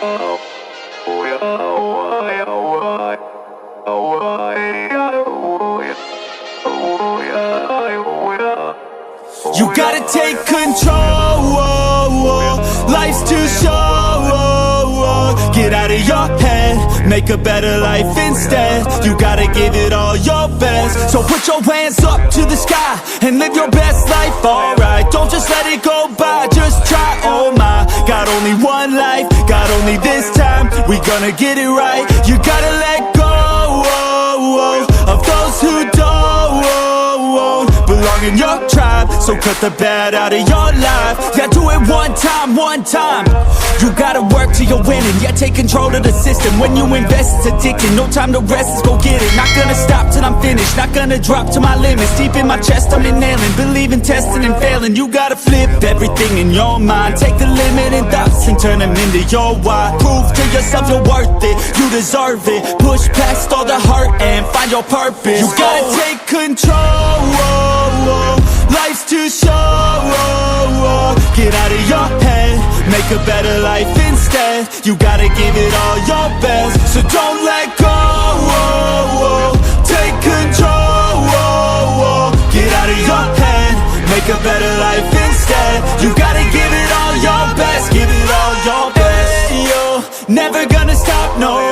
You gotta take control, life's too short. Get out of your head, make a better life instead. You gotta give it all your best. So put your hands up to the sky and live your best life, alright. Don't just let it go by, just try, oh my. Got only one life, got only this time. We gonna get it right. You gotta let go of those who don't belong in your tribe. So cut the bad out of your life. Yeah, do it one time, one time. You gotta work till you're winning. Yeah, take control of the system. When you invest, it's addicting. No time to rest, let's go get it. Not gonna stop till I'm finished. Not gonna drop to my limits. Deep in my chest, I'm inhaling. Believe in testing and failing. You gotta flip everything in your mind. Take the limiting thoughts and turn them into your why. Prove to yourself you're worth it. You deserve it. Push past all the hurt and find your purpose. You gotta take control. Life's too short. Get out of your head, make a better life instead. You gotta give it all your best, so don't let go. Take control. Get out of your head, make a better life instead. You gotta give it all your best, give it all your best. You're never gonna stop, no.